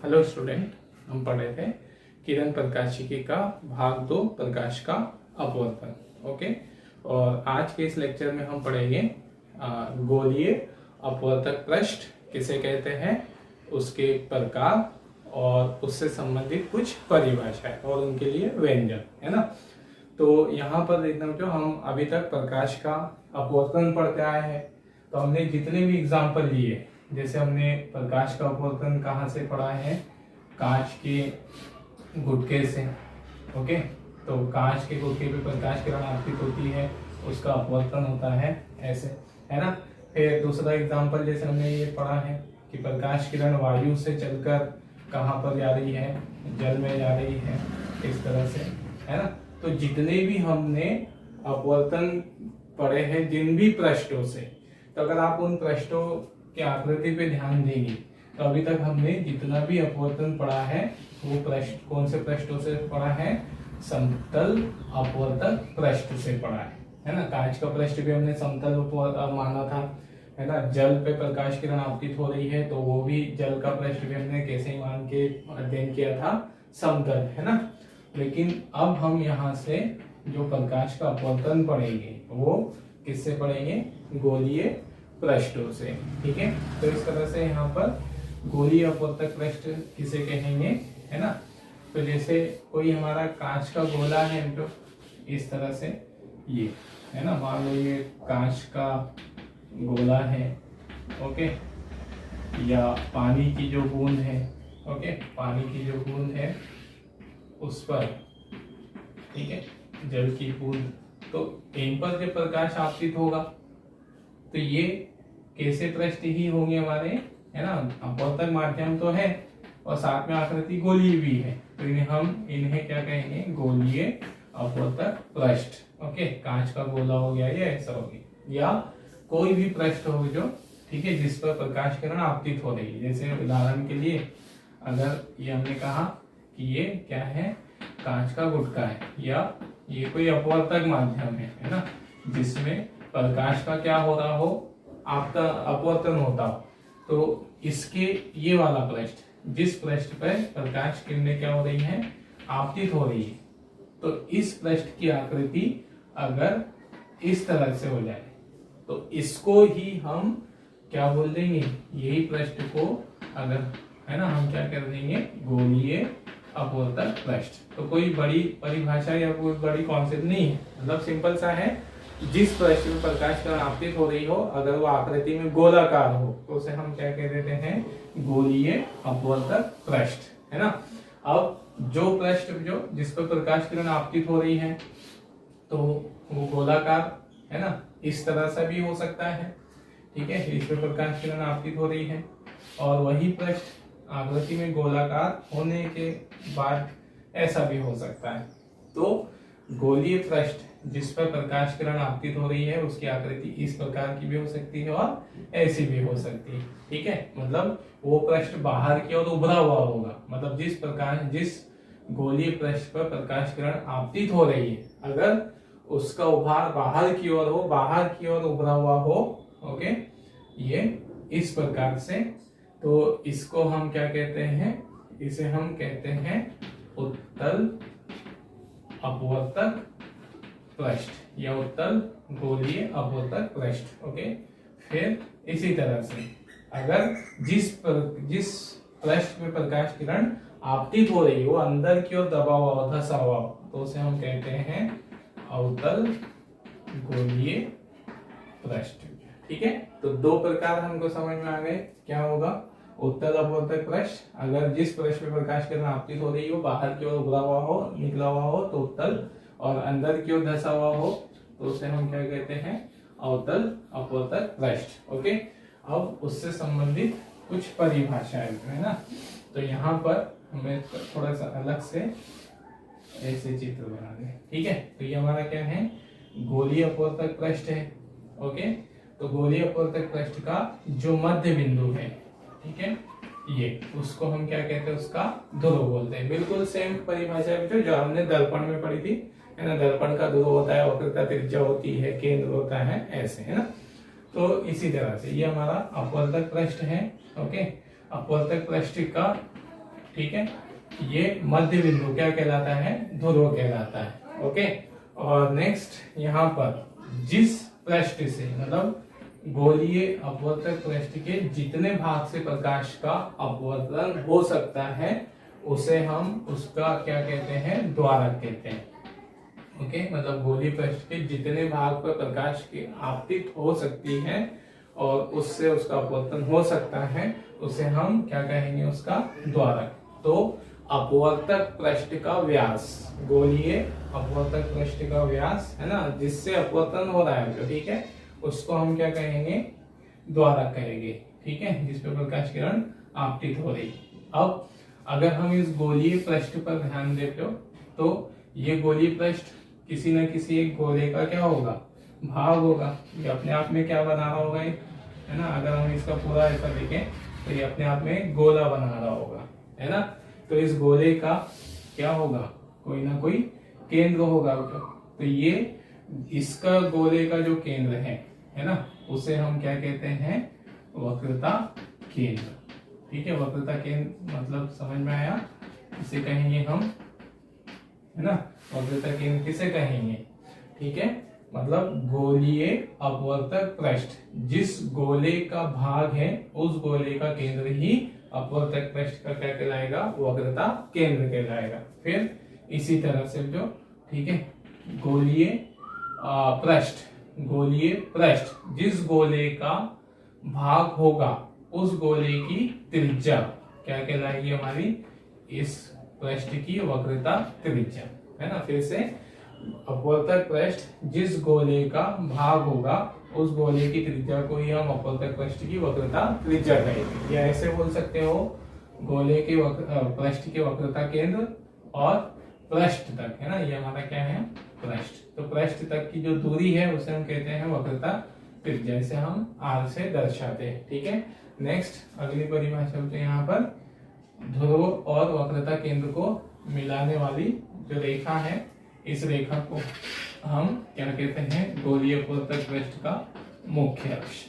Hello student, हम पढ़ रहे थे किरण प्रकाशिकी का भाग 2 प्रकाश का अपवर्तन। ओके, और आज के इस लेक्चर में हम पढ़ेंगे गोलीय अपवर्तक पृष्ठ किसे कहते हैं, उसके प्रकार और उससे संबंधित कुछ परिभाषाएं और उनके लिए व्यंजन, है ना। तो यहाँ पर देखना जो हम अभी तक प्रकाश का अपवर्तन पढ़ते आए हैं, तो हमने जितने भी एग्जाम्पल लिए, जैसे हमने प्रकाश का अपवर्तन कहाँ से पढ़ा है, कांच के गुटके से। ओके, तो कांच के गुटके पे प्रकाश किरण आपतित होती है, उसका अपवर्तन होता है ऐसे, है ना। फिर दूसरा एग्जाम्पल जैसे हमने ये पढ़ा है कि प्रकाश किरण वायु से चलकर कहाँ पर जा रही है, जल में जा रही है, इस तरह से, है ना। तो जितने भी हमने अपवर्तन पढ़े हैं जिन भी पृष्ठों से, तो अगर आप उन पृष्ठों की आकृति पे ध्यान देंगे तो अभी तक हमने जितना भी अपवर्तन पढ़ा है वो पृष्ठ कौन से पृष्ठों से पढ़ा है, समतल अपवर्तक पृष्ठ से पढ़ा है ना। कांच का पृष्ठ भी हमने समतल माना था, है ना। जल पे प्रकाश किरण आपतित हो रही है तो वो भी जल का पृष्ठ भी हमने कैसे मान के अध्ययन किया था, समतल, है ना। लेकिन अब हम यहाँ से जो प्रकाश का अपवर्तन पढ़ेंगे वो किससे पढ़ेंगे, गोलीय पृष्ठों से, ठीक है। तो इस तरह से यहाँ पर गोलीय अपवर्तक पृष्ठ किसे कहेंगे, है ना। तो जैसे कोई हमारा कांच का गोला है तो इस तरह से ये, है ना, मान लो ये कांच का गोला है, ओके, या पानी की जो बूंद है, ओके, पानी की जो बूंद है उस पर, ठीक है, जल की बूंद, तो इन पर जब प्रकाश आपतित होगा तो ये कैसे पृष्ठ ही होंगे हमारे, है ना। अपवर्तक माध्यम तो है और साथ में आकृति गोलीय भी है, तो इन्हें क्या कहेंगे, गोलीय अपवर्तक पृष्ठ। ओके, कांच का गोला हो गया ये, ऐसा हो गया, या कोई भी पृष्ठ हो जो, ठीक है, जिस पर प्रकाश किरण आपतित हो रही है। जैसे उदाहरण के लिए अगर ये हमने कहा कि ये क्या है, कांच का गुटका है, या ये कोई अपवर्तक माध्यम है ना, जिसमें प्रकाश का क्या हो रहा हो, आपका अपवर्तन होता हो, तो इसके ये वाला पृष्ठ, जिस पृष्ठ पर प्रकाश किरणें क्या हो रही हैं, आपतित हो रही है, तो इस पृष्ठ की आकृति अगर इस तरह से हो जाए तो इसको ही हम क्या बोल देंगे, यही पृष्ठ को अगर, है ना, हम क्या कर देंगे, गोलीय अपवर्तक पृष्ठ। तो कोई बड़ी परिभाषा या कोई बड़ी कॉन्सेप्ट नहीं है, मतलब सिंपल सा है, जिस पृष्ठ में प्रकाश किरण आपतित हो रही हो अगर वो आकृति में गोलाकार हो तो उसे हम क्या कह देते हैं, गोलीय अपवर्तक पृष्ठ, है ना। अब जो पृष्ठ जो जिस पर प्रकाश किरण आपतित हो रही है तो वो गोलाकार, है ना, इस तरह से भी हो सकता है, ठीक है, इस पर प्रकाश किरण आपतित हो रही है, और वही पृष्ठ आकृति में गोलाकार होने के बाद ऐसा भी हो सकता है। तो गोलीय पृष्ठ जिस पर प्रकाश किरण आपतित हो रही है उसकी आकृति इस प्रकार की भी हो सकती है और ऐसी भी हो सकती है, ठीक है। मतलब वो पृष्ठ बाहर की ओर उभरा हुआ होगा, मतलब जिस गोलीय पृष्ठ पर प्रकाश किरण आपतित हो रही है अगर उसका उभार बाहर की ओर हो, बाहर की ओर उभरा हुआ हो, ओके, ये इस प्रकार से, तो इसको हम क्या कहते हैं, इसे हम कहते हैं उत्तल अपवर्तक पृष्ठ या उत्तल गोलीय अपवर्तक पृष्ठ। ओके, फिर इसी तरह से अगर जिस पृष्ठ में प्रकाश किरण आपतित हो रही है वो अंदर की ओर दबा हुआ, धंसा हुआ, तो उसे हम कहते हैं अवतल गोलीय पृष्ठ, ठीक है। तो दो प्रकार हमको समझ में आ गए, क्या होगा, उत्तल अपवर्तक पृष्ठ अगर जिस पृष्ठ में प्रकाश किरण आपतित हो रही हो बाहर की ओर उभरा हुआ हो, निकला हुआ हो तो उत्तल, और अंदर की ओर धंसा हुआ हो तो उसे हम क्या कहते हैं, अवतल अपवर्तक पृष्ठ। ओके, अब उससे संबंधित कुछ परिभाषाएं, है ना। तो यहाँ पर हमें थोड़ा सा अलग से ऐसे चित्र बना दें, ठीक है। तो ये हमारा क्या है, गोलीय अपवर्तक पृष्ठ है। ओके, तो गोलीय अपवर्तक पृष्ठ का जो मध्य बिंदु है, ठीक है, ये उसको हम क्या कहते हैं, उसका ध्रुव बोलते हैं। बिल्कुल सेम परिभाषा जो हमने दर्पण में पढ़ी थी, है ना। दर्पण का ध्रुव होता है, वक्रता त्रिज्या होती है, केंद्र होता है, ऐसे, है ना। तो इसी तरह से ये हमारा अपवर्तक पृष्ठ है। ओके, अपवर्तक पृष्ठ का ठीक है, ये मध्य बिंदु क्या कहलाता है, ध्रुव कहलाता है। ओके, और नेक्स्ट यहाँ पर जिस पृष्ठ से मतलब गोलीय अपवर्तक पृष्ठ के जितने भाग से प्रकाश का अपवर्तन हो सकता है उसे हम उसका क्या कहते हैं, द्वारक कहते हैं। ओके, मतलब गोलीय पृष्ठ के जितने भाग पर प्रकाश की आपतित हो सकती है और उससे उसका अपवर्तन हो सकता है उसे हम क्या कहेंगे, उसका द्वारक। तो अपवर्तक पृष्ठ का व्यास, गोलीय अपवर्तक पृष्ठ का व्यास है ना, जिससे अपवर्तन हो रहा है, ठीक है, उसको हम क्या कहेंगे, द्वारक कहेंगे। ठीक है, जिस पर प्रकाश किरण आपतित हो रही। अब अगर हम इस गोलीय पृष्ठ पर ध्यान देते हो तो ये गोलीय पृष्ठ किसी न किसी एक गोले का क्या होगा, भाग होगा। ये अपने आप में क्या बना रहा होगा, है ना, अगर हम इसका पूरा ऐसा देखें तो ये अपने आप में गोला बना रहा होगा, है ना। तो इस गोले का क्या होगा, कोई ना कोई केंद्र होगा। तो ये इसका गोले का जो केंद्र है ना, उसे हम क्या कहते हैं, वक्रता केंद्र। ठीक है, वक्रता केंद्र मतलब समझ में आया, इसे कहेंगे हम, है ना, वक्रता केंद्र किसे कहेंगे। ठीक है, मतलब गोलीय अपवर्तक पृष्ठ, जिस गोले का भाग है उस गोले का केंद्र ही अपवर्तक पृष्ठ का क्या कहलाएगा, वक्रता केंद्र कहलाएगा। फिर इसी तरह से जो, ठीक है, गोलीय पृष्ठ, गोलीय पृष्ठ जिस गोले का भाग होगा उस गोले की त्रिज्या क्या कहलाएगी हमारी, इस पृष्ठ की वक्रता त्रिज्या, है ना। फिर से अपवर्तक पृष्ठ जिस गोले का भाग होगा उस गोले की त्रिज्या को ही हम अपवर्तक पृष्ठ की वक्रता त्रिज्या कहेंगे। या ऐसे बोल सकते हो, गोले के पृष्ठ के वक्रता केंद्र और पृष्ठ तक, है ना, ये हमारा क्या है, पृष्ठ। तो पृष्ठ तक की जो दूरी है उसे हम कहते हैं वक्रता त्रिज्या, इसे हम r से दर्शाते हैं। ठीक है, नेक्स्ट अगली परिभाषा होती है यहाँ पर, ध्रुव और वक्रता केंद्र को मिलाने वाली जो रेखा है, इस रेखा को हम क्या कहते हैं, गोलीय अपवर्तक पृष्ठ का मुख्य अक्ष।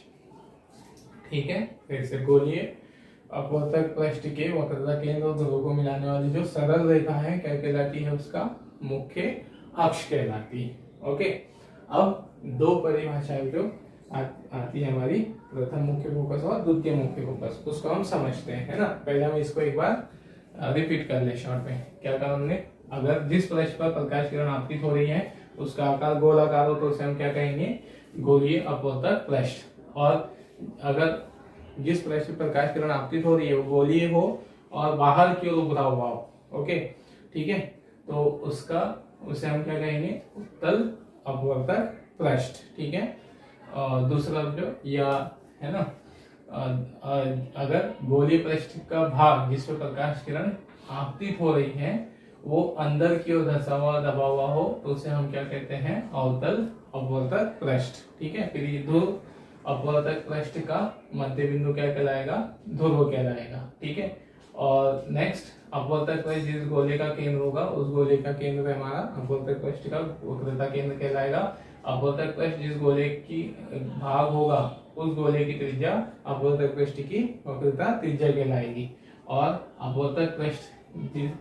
ठीक है, फिर से गोलीय अपवर्तक पृष्ठ के वक्रता केंद्र और ध्रुव को मिलाने वाली जो सरल रेखा है क्या कहलाती है, उसका मुख्य अक्ष कहलाती है। ओके, अब दो परिभाषाएं जो आती है हमारी, प्रथम मुख्य फोकस और द्वितीय मुख्य फोकस, उसको हम समझते हैं, है ना। पहले हम इसको एक बार रिपीट कर ले शॉर्ट में। क्या कहा हमने, अगर जिस पृष्ठ पर प्रकाश किरण आपतित हो रही है उसका आकार गोलाकार हो तो उसे हम क्या कहेंगे, गोलीय अपवर्तक पृष्ठ। और अगर जिस पृष्ठ पर प्रकाश किरण आपतित हो रही है वो गोलीय हो और बाहर की ओर उभरा हुआ हो, ओके, ठीक है, तो उसे हम क्या कहेंगे, उत्तल अपवर्तक पृष्ठ। ठीक है, और दूसरा जो, या है ना, अगर गोलीय पृष्ठ का भाग जिस पर प्रकाश किरण आपतित हो रही है वो अंदर की ओर धंसा हुआ दबा हुआ हो तो उसे हम क्या कहते हैं, अवतल अपवर्तक पृष्ठ। ठीक है, फिर ये ध्रुव अपवर्तक पृष्ठ का मध्य बिंदु क्या कहलाएगा, ध्रुव कहलाएगा। ठीक है, और नेक्स्ट अपवर्तक पृष्ठ जिस गोले का केंद्र होगा उस गोले का केंद्र हमारा अपवर्तक पृष्ठ का वक्रता केंद्र कहलाएगा। अपवर्तक पृष्ठ जिस गोले की भाग होगा उस गोले की त्रिज्या अपवर्तक पृष्ठ की वक्रता त्रिज्या कहलाएगी। और अपवर्तक पृष्ठ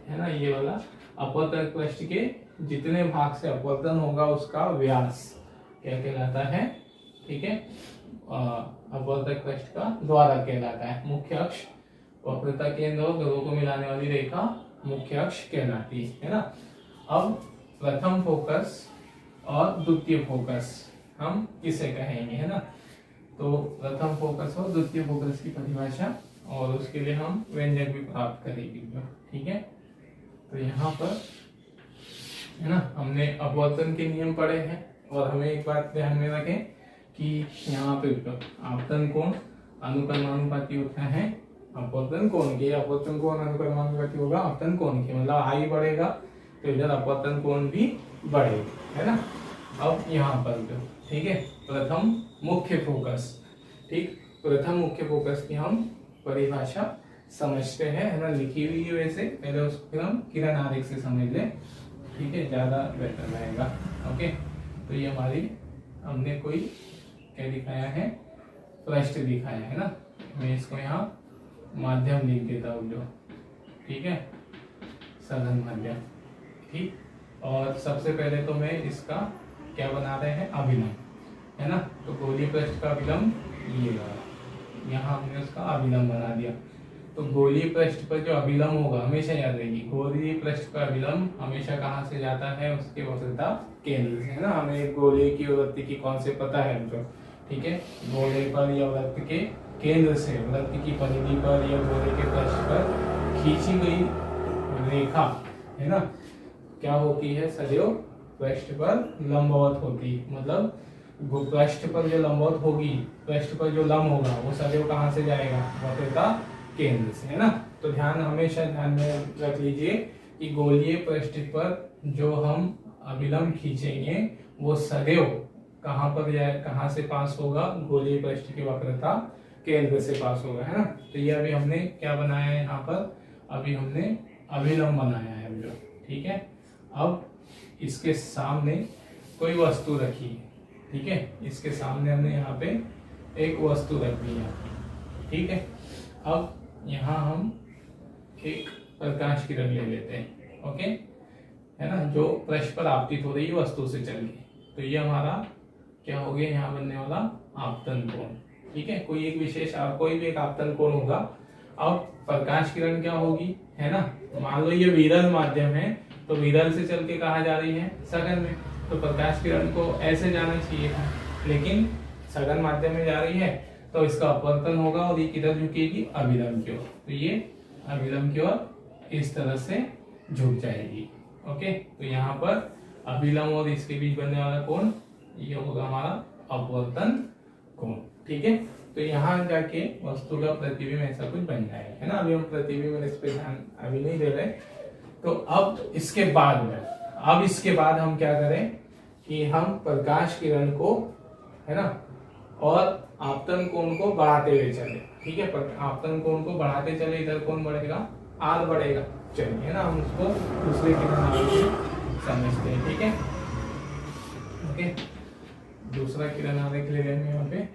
है ना, ये वाला अपवर्तक पृष्ठ के जितने भाग से अपवर्तन होगा उसका व्यास क्या कहलाता है। ठीक है, अपवर्तक पृष्ठ का द्वारक कहलाता है। मुख्य अक्ष वक्रता केंद्र और ध्रुव को मिलाने वाली रेखा मुख्य अक्ष कहलाती है ना। अब प्रथम फोकस और द्वितीय फोकस हम किसे कहेंगे, है ना। तो प्रथम फोकस और द्वितीय फोकस की परिभाषा और उसके लिए हम व्यंजक भी प्राप्त करेंगे। ठीक है, तो यहाँ पर है ना, हमने अपवर्तन के नियम पढ़े हैं और हमें एक बात ध्यान में रखें कि यहाँ पे आपतन कोण अनुक्रमानुपाती होता है अपवर्तन कोण के। अपवर्तन कोण अनुक्रमानुपाती होगा आपतन कोण के, मतलब आई बढ़ेगा तो इधर अपवर्तन कोण भी बढ़ेगा, है ना। अब यहाँ पर जो, ठीक है, प्रथम मुख्य फोकस, ठीक, प्रथम मुख्य फोकस की हम परिभाषा समझते हैं, है ना, लिखी हुई है वैसे, पहले उसको फिर हम किरण आरेख से समझ लें, ठीक है, ज्यादा बेहतर रहेगा। ओके, तो ये हमारी हमने कोई क्या दिखाया है, पृष्ठ दिखाया है ना। मैं इसको यहाँ माध्यम लिख देता हूँ जो, ठीक है, सघन माध्यम। ठीक, और सबसे पहले तो मैं इसका क्या बना रहे हैं, अभिलंब, है ना। तो गोलीय पृष्ठ का अभिलंब ये वाला, यहाँ हमने उसका अभिलंब बना दिया। तो गोलीय पृष्ठ पर जो अभिलंब होगा हमेशा याद रखिए, गोलीय पृष्ठ का अभिलंब हमेशा कहाँ से जाता है, उसके वक्रता केंद्र से, है ना। हमें गोले की वृत्त की कौन से पता है हमको, ठीक है। गोले पर या वृत्त के केंद्र से, वृत्त की परिधि पर या गोले के पृष्ठ पर खींची गई रेखा, है ना, क्या होती है, सदैव पृष्ठ पर लंबवत होती। मतलब पृष्ठ पर जो लंबवत होगी, पृष्ठ पर जो लंब होगा वो सदैव कहाँ से जाएगा, वक्रता केंद्र से, है ना। तो हमेशा ध्यान में रख लीजिए कि गोलीय पृष्ठ पर जो हम अभिलंब खींचेंगे वो सदैव कहाँ पर जाए, कहाँ से पास होगा, गोलीय पृष्ठ की वक्रता केंद्र से पास होगा, है ना। तो ये अभी हमने क्या बनाया है यहाँ पर, अभी हमने अभिलंब बनाया है जो, ठीक है। अब इसके सामने कोई वस्तु रखी है, ठीक है, इसके सामने हमने यहाँ पे एक वस्तु रख दी है, ठीक है। अब यहाँ हम एक प्रकाश किरण ले लेते हैं, ओके, है ना, जो पृष्ठ पर आपतित हो रही है वस्तु से चल के। तो ये हमारा क्या हो गया, यहाँ बनने वाला आपतन कोण, ठीक है। कोई एक विशेष कोई भी एक आपतन कोण होगा। अब प्रकाश किरण क्या होगी, है ना, मान लो ये विरल माध्यम है, तो विरल से चल के कहाँ जा रही है, सघन में। तो प्रकाश किरण को ऐसे जाना चाहिए था, लेकिन सघन माध्यम में जा रही है, तो इसका अपवर्तन होगा और ये किधर झुकेगी, अभिलंब की ओर। तो ये अभिलंब की ओर इस तरह से झुक जाएगी, ओके। तो यहाँ पर अभिलंब और इसके बीच बनने वाला कोण ये होगा हमारा अपवर्तन कोण, ठीक है। तो यहाँ जाके वस्तु का प्रतिबिंब ऐसा कुछ बन जाएगा, है ना। अभी हम प्रतिबिंब इस पे ध्यान अभी नहीं दे रहे। तो अब इसके बाद हम क्या करें कि हम प्रकाश किरण को, है ना, और आपतन कोण को बढ़ाते हुए चले, ठीक है। आपतन कोण को बढ़ाते चले, इधर कौन बढ़ेगा, आर बढ़ेगा, चलिए, है ना। हम उसको दूसरे किरण से समझते हैं, ठीक है, ओके। दूसरा किरण आरेख ले लेंगे यहाँ पे,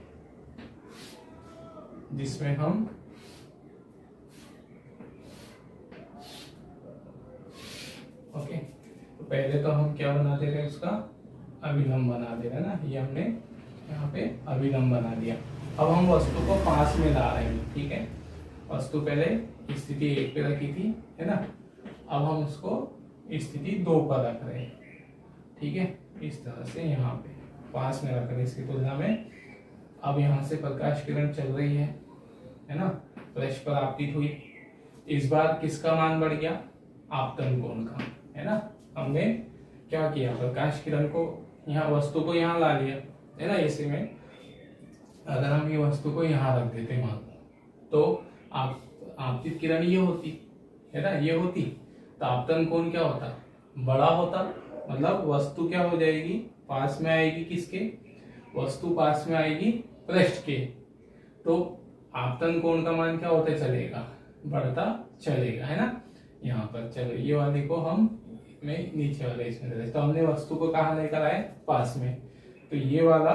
जिसमें हम ओके, तो पहले तो हम क्या बना दे रहे हैं, उसका अभिलंब बना दे रहे हैं ना। ये हमने यहाँ पे अभिलंब बना दिया। अब हम वस्तु को पास में ला रहे हैं, ठीक है। वस्तु पहले स्थिति 1 पे रखी थी, है ना। अब हम उसको स्थिति 2 पर रख रहे हैं, ठीक है। इस तरह से यहाँ पे पास में रख रहे हैं इसकी तुलना में। अब यहाँ से प्रकाश किरण चल रही है ना, पृष्ठ पर आपतित हुई। इस बार किसका मान बढ़ गया, आपतन कोण का, है ना। हमने क्या किया, प्रकाश किरण को यहाँ, वस्तु को यहाँ ला लिया, है ना। ऐसे में अगर हम ये वस्तु को यहाँ रख देते मान, तो आपतित किरण ये होती, है ना, ये होती, तो आपतन कोण क्या होता, बड़ा होता। मतलब वस्तु क्या हो जाएगी, पास में आएगी किसके, वस्तु पास में आएगी पृष्ठ के, तो आपतन कोण का मान क्या होता चलेगा, बढ़ता चलेगा, है ना। यहाँ पर चलो ये वाले को हम में नीचे वाले इसमें, तो हमने वस्तु को कहाँ लेकर आए, पास में। तो ये वाला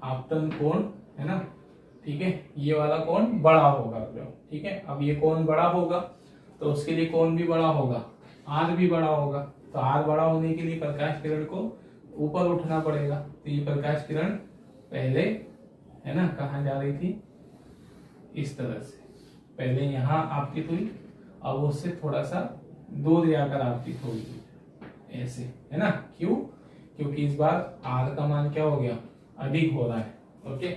आपतन कोण, है ना, ठीक है, ये वाला कोण बड़ा होगा, ठीक है। अब ये कोण बड़ा होगा तो उसके लिए कोण भी बड़ा होगा, आर भी बड़ा होगा। तो आर बड़ा होने के लिए प्रकाश किरण को ऊपर उठना पड़ेगा। तो ये प्रकाश किरण पहले, है ना, कहाँ जा रही थी, इस तरह से पहले यहाँ आपतित हुई, अब उससे थोड़ा सा दूर जाकर आपतित होगी, ऐसे, है ना। क्यों, क्योंकि इस बार आर का मान क्या हो गया, अधिक हो रहा है, ओके।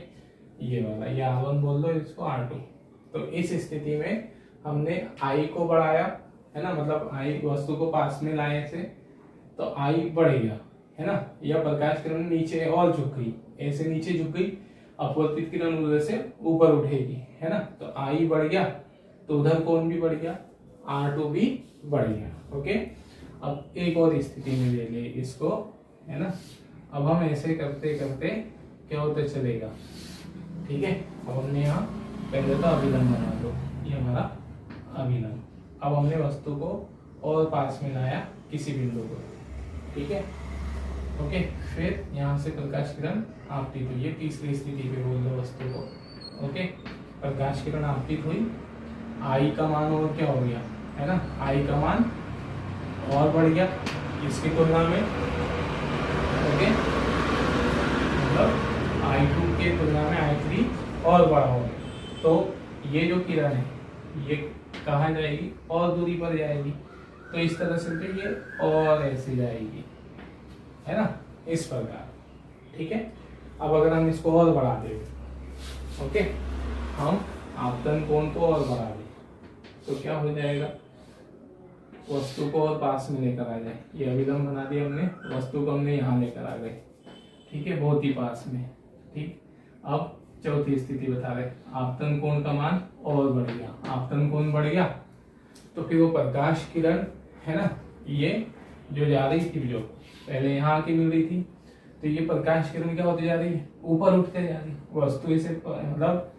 ये वाला, ये R1 बोल दो, इसको R2। तो इस स्थिति में हमने I को बढ़ाया, है ना, मतलब I वस्तु को पास में लाए से, तो I बढ़ गया, है ना। यह प्रकाश किरण नीचे और झुक गई, ऐसे नीचे झुक गई, अपवर्तित किरण उधर से ऊपर उठेगी, है ना। तो I बढ़ गया, तो उधर कोण भी बढ़ गया, R2 भी बढ़ गया, ओके। अब एक और स्थिति में ले ले इसको, है ना। अब हम ऐसे करते करते क्या होता चलेगा, ठीक है। अब हमने यहाँ पहले तो अभिलंब बना दो, ये हमारा अभिलंब। अब हमने वस्तु को और पास में लाया किसी बिंदु को, ठीक है, ओके। फिर यहाँ से प्रकाश किरण आपतित हुई, ये तीसरी स्थिति पे बोल दो वस्तु को, ओके। प्रकाश किरण आपतित हुई, I का मान और क्या हो गया, है ना, आई का मान और बढ़ गया इसकी तुलना में, ओके, मतलब I2 के तुलना में I3 और बड़ा होगा, तो ये जो किरण है ये कहाँ जाएगी, और दूरी पर जाएगी, तो इस तरह से तो ये और ऐसे जाएगी, है ना, इस प्रकार, ठीक है। अब अगर हम इसको और बढ़ा दें, ओके, हम आपतन कोण को और बढ़ा दें तो क्या हो जाएगा, वस्तु को और पास में लेकर आ जाए, ये अभिलंब बना दिया हमने, वस्तु को हमने यहाँ लेकर आ गए, ठीक है, बहुत ही पास में, ठीक। अब चौथी स्थिति बता रहे, आपतन कोण का मान और बढ़ गया, आपतन कोण बढ़ गया तो फिर वो प्रकाश किरण है ना, ये जो जा रही थी, जो पहले यहाँ आके मिल रही थी, तो ये प्रकाश किरण क्या होती जा रही है, ऊपर उठते जा रही है, वस्तु से मतलब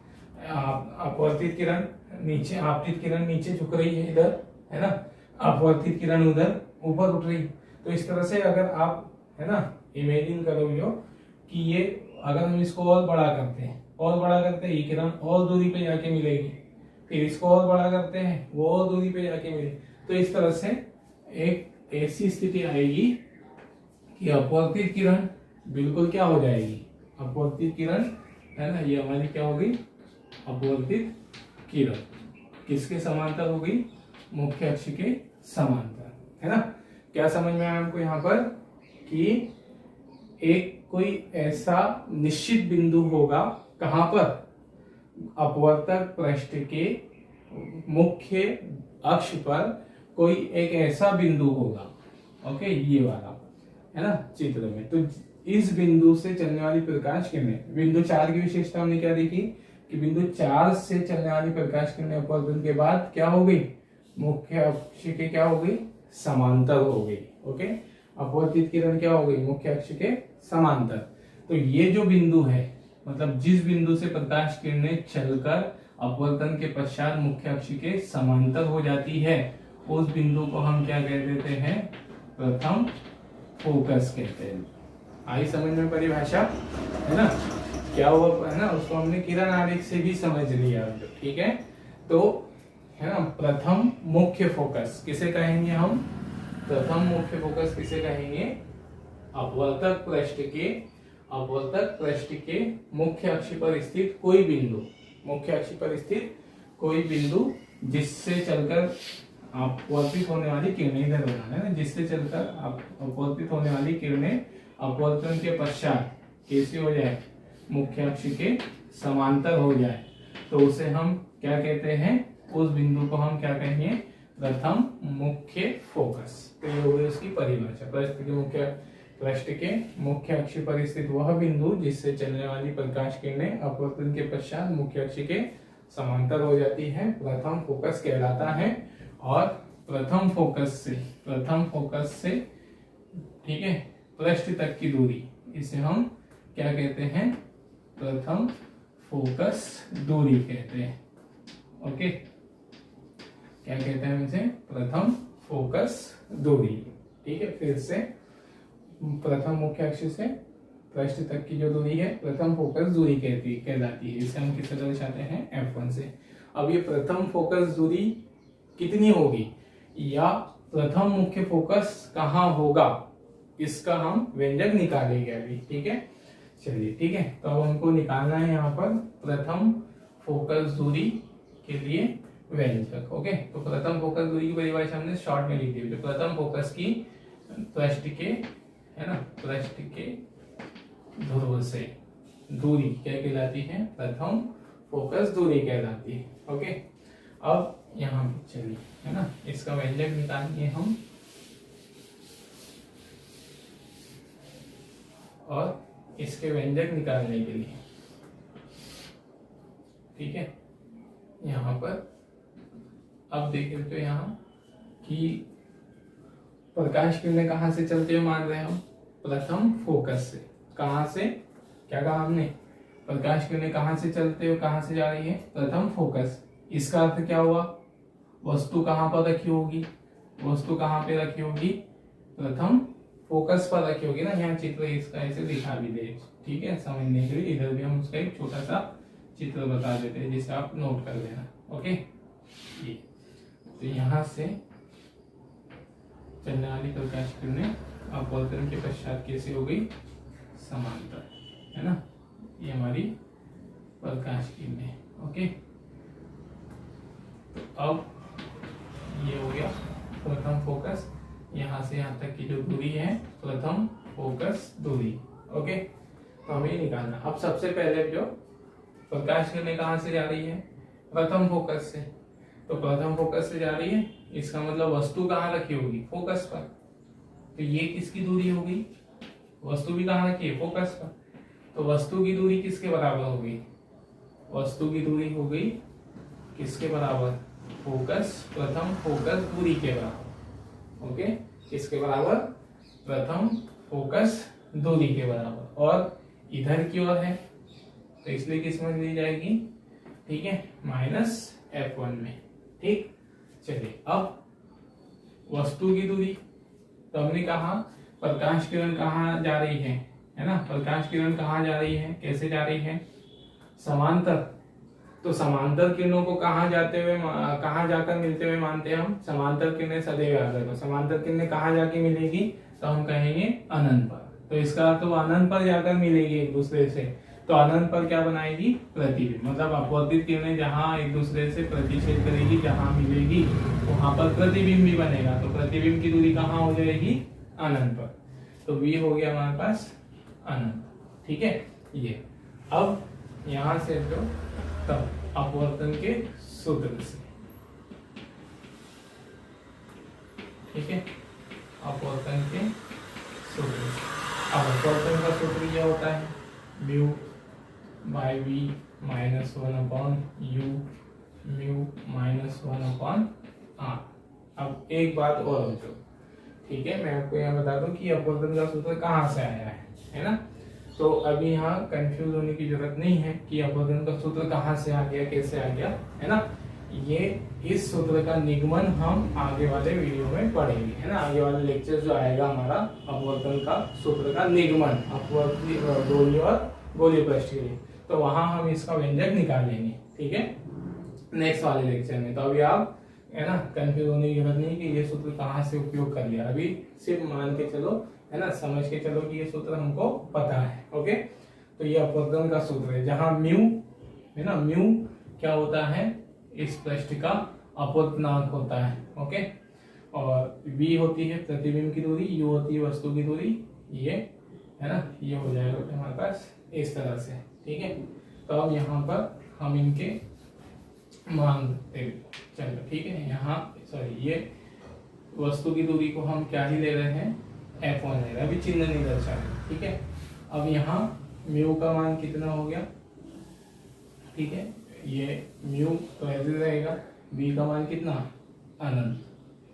अपवर्तित किरण नीचे, आपतित किरण नीचे झुक रही है इधर, है ना, अपवर्तित किरण उधर ऊपर उठ रही, तो इस तरह से अगर आप, है ना, इमेजिन करोगे कि ये अगर हम इसको और बड़ा करते हैं, और बड़ा करते हैं, ये किरण और दूरी पे जाके मिलेगी, फिर इसको और बड़ा करते हैं, वो और दूरी पे जाके मिलेगी, तो इस तरह से एक ऐसी स्थिति आएगी कि अपवर्तित किरण बिल्कुल क्या हो जाएगी, अपवर्तित किरण, है ना, ये हमारी क्या होगी, अपवर्तित किरण किसके समांतर होगी, मुख्य अक्ष के समांतर, है ना। क्या समझ में आया हमको यहाँ पर कि एक कोई ऐसा निश्चित बिंदु होगा, कहां पर, अपवर्तक पृष्ठ के मुख्य अक्ष पर कोई एक ऐसा बिंदु होगा, ओके, ये वाला, है ना, चित्र में, तो इस बिंदु से चलने वाली प्रकाश किरणें, बिंदु 4 की विशेषता हमने क्या देखी कि बिंदु 4 से चलने वाली प्रकाश किरणें अपवर्तन के बाद क्या हो गई, मुख्य अक्ष के क्या हो गई, समांतर हो गई, ओके, अपवर्तित किरण क्या हो गई, मुख्य अक्ष के समांतर। तो ये जो बिंदु है, मतलब जिस बिंदु से प्रकाश किरणें चलकर अपवर्तन के पश्चात मुख्य अक्ष के समांतर हो जाती है, उस बिंदु को हम क्या कह देते हैं, प्रथम फोकस कहते हैं। आई समझ में परिभाषा, है ना, क्या हुआ, है ना, उसको हमने किरण आरेख से भी समझ लिया, ठीक है। तो है ना, प्रथम मुख्य फोकस किसे कहेंगे हम, प्रथम मुख्य फोकस किसे कहेंगे, अपवर्तक पृष्ठ के मुख्य अक्ष पर स्थित कोई बिंदु, मुख्य अक्ष पर स्थित कोई बिंदु जिससे चलकर अपवर्तित होने वाली किरणें, इधर बनाना है ना, जिससे चलकर अपवर्तित होने वाली किरणें अपवर्तन के पश्चात कैसी हो जाए, मुख्य अक्ष के समांतर हो जाए, तो उसे हम क्या कहते हैं, उस बिंदु को हम क्या कहेंगे, प्रथम मुख्य फोकस। तो ये हो गई उसकी परिभाषा, पृष्ठ के मुख्य अक्ष पर स्थित वह बिंदु जिससे चलने वाली प्रकाश किरणें अपवर्तन के पश्चात मुख्य अक्ष के समांतर हो जाती है, प्रथम फोकस कहलाता है। और प्रथम फोकस से ठीक है, पृष्ठ तक की दूरी, इसे हम क्या कहते हैं, प्रथम फोकस दूरी कहते हैं, ओके, क्या कहते हैं इसे, प्रथम फोकस दूरी, ठीक है। फिर से प्रथम मुख्य अक्ष से पृष्ठ तक की जो दूरी है प्रथम फोकस दूरी कहलाती है, इसे हम किससे दर्शाते हैं, F1 से। अब ये प्रथम फोकस दूरी कितनी होगी, या प्रथम मुख्य फोकस कहाँ होगा, इसका हम व्यंजक निकालेंगे अभी, ठीक है। चलिए, ठीक है, तो अब हमको निकालना है यहाँ पर प्रथम फोकस दूरी के लिए व्यंजक, ओके। तो प्रथम फोकस दूरी की परिभाषा हमने शॉर्ट में लिख दी, तो प्रथम फोकस की पृष्ठ के, है ना, पृष्ठ के ध्रुव से दूरी क्या कहलाती है, प्रथम फोकस दूरी कहलाती है, ओके। अब यहाँ पे चलिए, है ना, इसका व्यंजक निकालेंगे हम, और इसके व्यंजक निकालने के लिए, ठीक है, यहाँ पर अब देख सकते हो यहाँ कि प्रकाश किरणें कहाँ से चलते हुए मान रहे हैं हम, प्रथम फोकस से। कहाँ से, क्या कहा हमने, प्रकाश किरणें कहाँ से चलते हुए कहाँ से जा रही है, प्रथम फोकस। इसका अर्थ क्या हुआ, वस्तु कहाँ पर रखी होगी, वस्तु कहाँ पे रखी होगी, प्रथम फोकस पर रखी होगी ना, यहाँ चित्र इसका ऐसे दिखा भी दे, ठीक है, समझने के लिए। इधर भी हम उसका एक छोटा सा चित्र बता देते हैं जिसे आप नोट कर लेना, ओके। तो यहाँ से चलने वाली प्रकाश किरणें अपवर्तन के पश्चात कैसे हो गई, समांतर, है ना। ये हमारी प्रकाश किरणें, ओके। तो अब ये हो गया प्रथम फोकस, यहाँ से यहाँ तक की जो दूरी है प्रथम फोकस दूरी, ओके। तो हमें ये निकालना। अब सबसे पहले जो प्रकाश किरणें कहाँ से जा रही है, प्रथम फोकस से। तो प्रथम फोकस से जा रही है, इसका मतलब वस्तु कहाँ रखी होगी, फोकस पर। तो ये किसकी दूरी होगी, वस्तु भी कहाँ रखी है, फोकस पर। तो वस्तु की दूरी किसके बराबर होगी, वस्तु की दूरी हो गई किसके बराबर, फोकस, प्रथम फोकस दूरी के बराबर, ओके। किसके बराबर, प्रथम फोकस दूरी के बराबर। और इधर की ओर है तो इसलिए किस में दी जाएगी, ठीक है, -f1 में, ठीक। चलिए अब वस्तु की दूरी, तो हमने कहा प्रकाश किरण कहाँ जा रही है ना, प्रकाश किरण कहाँ जा रही है, कैसे जा रही है, समांतर। तो समांतर किरणों को कहाँ जाते हुए, कहाँ जाकर मिलते हुए मानते हैं हम, समांतर किरणें सदैव याद रखो, समांतर किरणें कहाँ जाके मिलेगी, तो हम कहेंगे अनंत पर। तो इसका अर्थ, तो अनंत पर जाकर मिलेगी एक दूसरे से, तो अनंत पर क्या बनाएगी, प्रतिबिंब। मतलब अपवर्तित किरणें जहां एक दूसरे से प्रतिच्छेद करेगी, जहां मिलेगी वहां पर प्रतिबिंब भी बनेगा। तो प्रतिबिंब की दूरी कहाँ हो जाएगी, अनंत पर। तो v हो गया हमारे पास अनंत, ठीक है। ये अब यहां से जो तब अपवर्तन के सूत्र से, ठीक है, अपवर्तन के सूत्र से। अब अपवर्तन का सूत्र क्या होता है, mu by we -1/u, mu -1/r। अब एक बात और हो जो, ठीक है, मैं आपको यहाँ बता दूं कि अपवर्तन का सूत्र कहाँ से आया है ना। तो अभी यहाँ कंफ्यूज होने की जरूरत नहीं है कि अपवर्तन का सूत्र कहाँ से आ गया, कैसे आ गया, है ना। ये इस सूत्र का निगमन हम आगे वाले वीडियो में पढ़ेंगे, है ना। आगे वाले लेक्चर जो आएगा हमारा अपवर्तन का सूत्र का निगमन, अपवर्ती गोलीय और गोलीय पृष्ठ के लिए, तो वहां हम इसका व्यंजक निकालेंगे, ठीक है, नेक्स्ट वाले लेक्चर में। तो अभी आप, है ना, कंफ्यूज होने की जरूरत नहीं कि ये सूत्र कहाँ से उपयोग कर लिया। अभी सिर्फ मान के चलो, है ना, समझ के चलो कि ये सूत्र हमको पता है, ओके। तो ये अपवर्तन का सूत्र है, जहां म्यू, है ना, म्यू क्या होता है, इस पृष्ठ का अपवर्तनांक होता है, ओके। और v होती है प्रतिबिंब की दूरी, u होती है वस्तु की दूरी, ये, है ना, ये हो जाएगा हमारे पास इस तरह से, ठीक है। तो अब यहाँ पर हम इनके मान चलो, ठीक है। यहाँ सॉरी, ये वस्तु की दूरी को हम क्या ही ले रहे हैं, f1 ले रहे हैं, अभी चिन्ह नहीं दर्शा रहे, ठीक है। अब यहाँ म्यू का मान कितना हो गया, ठीक है, ये म्यू तो ऐसे रहेगा, v का मान कितना, अनंत,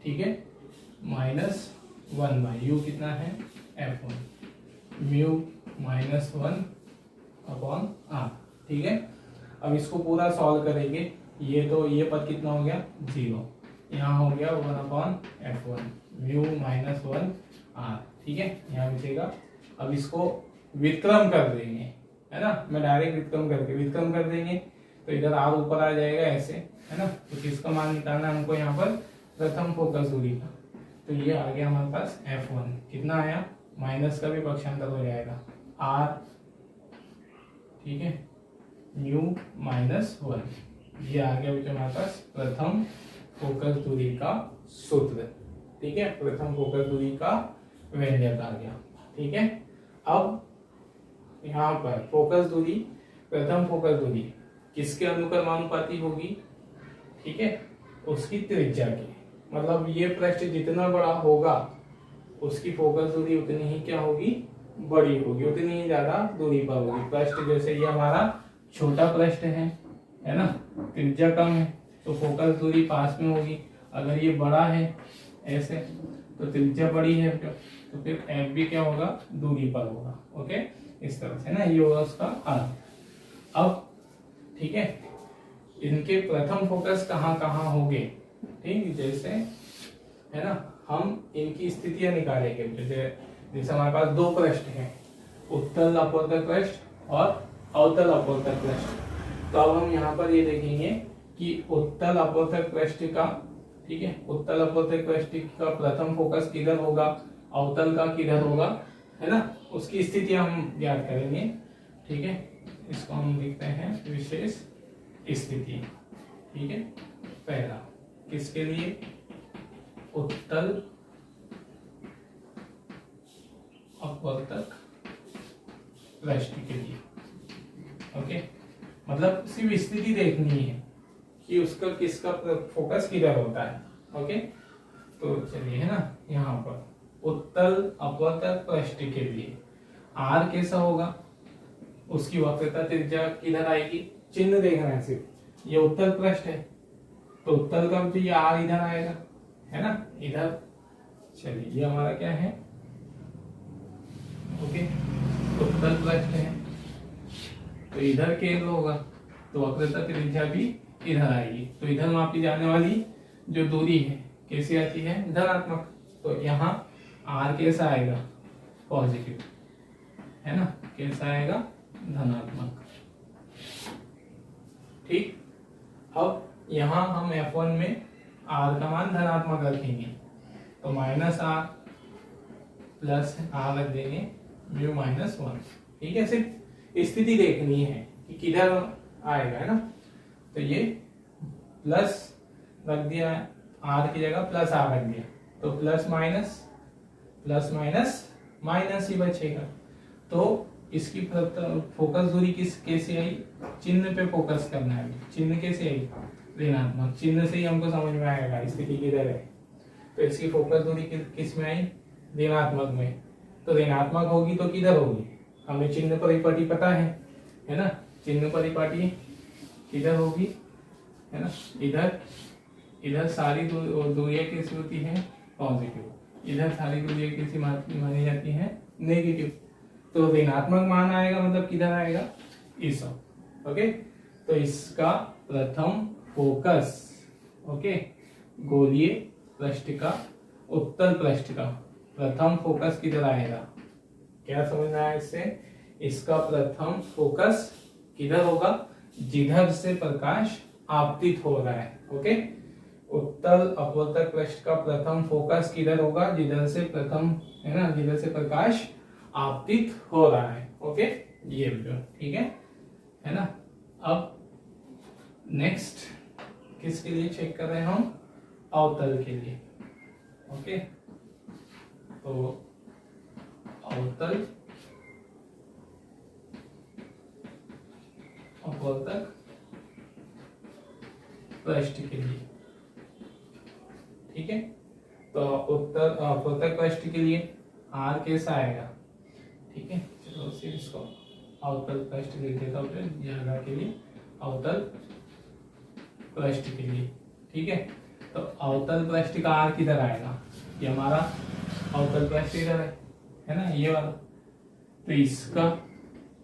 ठीक है, -1/u कितना है, f1, म्यू -1/r, ठीक है। अब इसको पूरा सॉल्व करेंगे, ये तो ये पद कितना हो गया, 0, यहाँ हो गया 1/f1, म्यू -1r, ठीक है, यहाँ बचेगा। अब इसको व्युत्क्रम कर देंगे, है ना, मैं डायरेक्ट व्युत्क्रम करके व्युत्क्रम कर देंगे, तो इधर r ऊपर आ जाएगा ऐसे, है ना। तो किसका मान निकालना है हमको यहाँ पर, प्रथम फोकस दूरी का। तो ये आ गया हमारे पास f1, कितना आया, माइनस का भी पक्षांतर हो जाएगा r, ठीक है, म्यू -1, ये आ गया हमारे पास प्रथम फोकस दूरी का सूत्र, ठीक है, प्रथम फोकस दूरी का व्यंजक आ गया, ठीक है। अब यहाँ पर फोकस दूरी, प्रथम फोकस दूरी किसके अनुक्रमानुपाती होगी, ठीक है, उसकी त्रिज्या की। मतलब ये पृष्ठ जितना बड़ा होगा उसकी फोकस दूरी उतनी ही क्या होगी, बड़ी होगी, उतनी ही ज्यादा दूरी पर होगी। पृष्ठ जैसे ये हमारा छोटा पृष्ठ है ना, त्रिज्या कम है, तो फोकस दूरी पास में होगी। अगर ये बड़ा है ऐसे, तो त्रिज्या बड़ी है, तो फिर एफ भी क्या होगा, दूरी पर होगा, ओके, इस तरह से ना, ये होगा उसका अर्थ। अब ठीक है, इनके प्रथम फोकस कहाँ कहाँ होंगे, ठीक, जैसे, है ना, हम इनकी स्थितियां निकालेंगे। जैसे हमारे पास दो पृष्ठ हैं, उत्तल अपवर्तक पृष्ठ और अवतल अपवर्तक पृष्ठ। तो अब हम यहाँ पर ये देखेंगे कि उत्तल अपवर्तक पृष्ठ का ठीक है। उत्तल अपवर्तक पृष्ठिका का प्रथम फोकस किधर होगा, अवतल का किधर होगा, है ना, उसकी स्थिति हम ज्ञात करेंगे। ठीक है, इसको हम लिखते हैं विशेष स्थिति। ठीक है, पहला किसके लिए, उत्तल अपवर्तक पृष्ठ के लिए। ओके, मतलब सिर्फ स्थिति देखनी है कि उसका किसका फोकस किधर होता है। ओके, तो चलिए, है ना, यहाँ पर उत्तल अपवर्तक पृष्ठ के लिए आर कैसा होगा, उसकी वक्रता त्रिज्या किधर आएगी, चिन्ह देखना है सिर्फ। ये उत्तल पृष्ठ है तो उत्तल का भी आर इधर आएगा, है ना, इधर। चलिए, ये हमारा क्या है, ओके, उत्तल पृष्ठ है तो इधर केंद्र होगा, तो वक्रता त्रिज्या भी इधर आएगी। तो इधर मापी जाने वाली जो दूरी है कैसी आती है, धनात्मक। तो यहाँ आर कैसा आएगा, पॉजिटिव, है ना, कैसा आएगा, धनात्मक। ठीक, अब यहाँ हम F1 में R का मान धनात्मक रखेंगे, तो माइनस आर प्लस आर रख देंगे, म्यू माइनस 1। ठीक है, सिर्फ स्थिति देखनी है कि किधर आएगा, है ना। तो ये प्लस रख दिया, आर की जगह प्लस आर रख दिया, तो प्लस माइनस माइनस ही बचेगा। तो इसकी फोकस दूरी किस कैसे आई, चिन्ह पे फोकस करना है। चिन्ह कैसे आई, ऋणात्मक। चिन्ह से ही हमको समझ में आएगा स्थिति किधर है। तो इसकी फोकस दूरी किस में आई, ऋणात्मक में। तो ऋणात्मक होगी तो किधर होगी, हमें चिन्ह परिपाटी पता है ना। चिन्ह परिपाटी किधर होगी, है ना, इधर सारी दूरियां कैसी होती है, पॉजिटिव। इधर सारी दूरियां कैसी मानी जाती है, नेगेटिव। तो ऋणात्मक मान आएगा, मतलब किधर आएगा, इस। ओके, तो इसका प्रथम फोकस, ओके, गोलीय पृष्ठिका उत्तल पृष्ठिका प्रथम फोकस किधर आएगा, क्या समझना है इससे, इसका प्रथम फोकस किधर होगा, जिधर से प्रकाश आपतित हो रहा है। ओके, उत्तल अपवर्तक पृष्ठ का प्रथम फोकस किधर होगा, जिधर से प्रथम, है ना, जिधर से प्रकाश आपतित हो रहा है। ओके, ये ठीक है ना। अब नेक्स्ट किसके लिए चेक कर रहे हैं हम, अवतल के लिए। ओके, तो अवतल अपवर्तक पृष्ठ के लिए। ठीक है, तो उत्तर अपवर्तक पृष्ठ के लिए आर कैसा आएगा। ठीक है, चलो सिर्फ इसको अवतल पृष्ठ लिख देता हूँ फिर जगह के लिए, अवतल पृष्ठ के लिए। ठीक है, तो अवतल पृष्ठ का आर किधर आएगा, ये हमारा अवतल पृष्ठ इधर है ना, ये वाला। तो इसका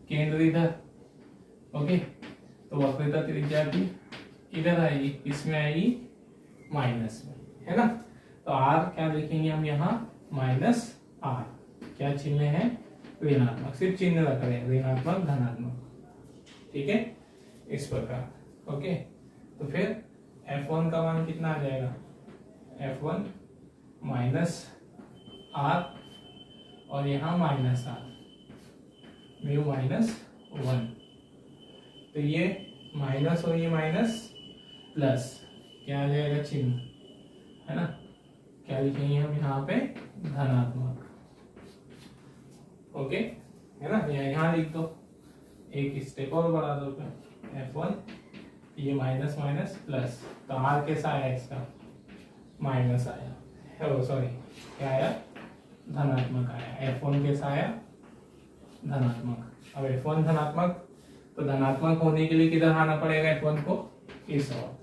केंद्र इधर। ओके, तो वक्रता त्रिज्या भी इधर आएगी, इसमें आएगी माइनस में, है ना। तो आर क्या लिखेंगे हम यहाँ, माइनस आर। क्या चिन्ह है, ऋणात्मक। सिर्फ चिन्ह रख रहे हैं, ऋणात्मक धनात्मक। ठीक है, इस प्रकार। ओके, तो फिर F1 का मान कितना आ जाएगा, F1 माइनस आर और यहाँ माइनस आर, म्यू माइनस 1। तो ये माइनस और ये माइनस प्लस, क्या आ जाएगा, चिन्ह, है ना। क्या लिखेंगे हम यहाँ पे, धनात्मक। ओके, है ना, यहाँ लिख दो, एक स्टेप और बढ़ा दो F1, ये माइनस माइनस प्लस, तो आर कैसा आया, इसका माइनस आया, सॉरी क्या आया, धनात्मक आया। F1 कैसा आया, धनात्मक। अब F1 धनात्मक, तो धनात्मक होने के लिए किधर आना पड़ेगा F1 को, इस ओर।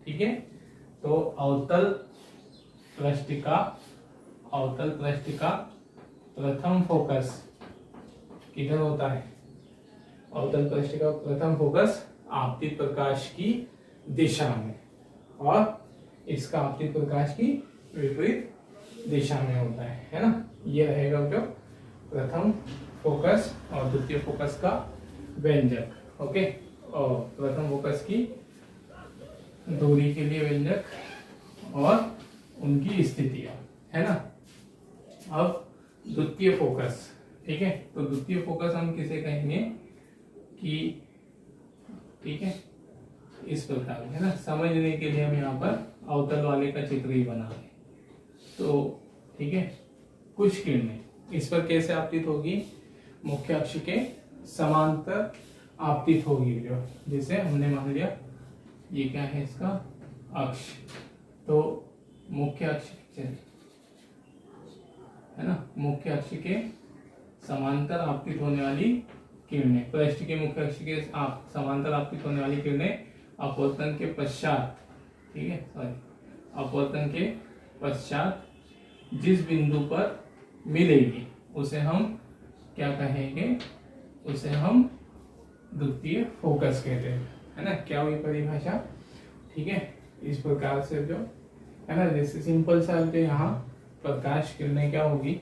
ठीक है, तो अवतल पृष्ठिका प्रथम फोकस किधर होता है, अवतल पृष्ठिका प्रथम फोकस आपतित प्रकाश की दिशा में, और इसका आपतित प्रकाश की विपरीत दिशा में होता है ना। ये रहेगा जो प्रथम फोकस और द्वितीय फोकस का व्यंजक। ओके, और प्रथम फोकस की दूरी के लिए व्यंजक और उनकी स्थितियां, है ना। अब द्वितीय फोकस, ठीक है, तो द्वितीय फोकस हम किसे कहेंगे कि, ठीक है, इस प्रकार, है ना। समझने के लिए हम यहाँ पर अवतल वाले का चित्र ही बना रहे, तो ठीक है। कुछ किरणें इस पर कैसे आपतित होगी, मुख्य अक्ष के समांतर आपतित होगी, जो जैसे हमने मान लिया ये क्या है इसका अक्ष, तो मुख्य अक्ष है ना, मुख्य अक्ष के समांतर आपतित होने वाली किरणें, पृष्ठ के मुख्य अक्ष के समांतर आपतित होने वाली किरणें अपवर्तन के पश्चात, ठीक है, सॉरी, अपवर्तन के पश्चात जिस बिंदु पर मिलेगी उसे हम क्या कहेंगे, उसे हम द्वितीय फोकस कहते हैं, है ना। क्या हुई परिभाषा, ठीक है। इस प्रकार से जो है ना, जैसे सिंपल सा जो यहाँ प्रकाश किरणें क्या होगी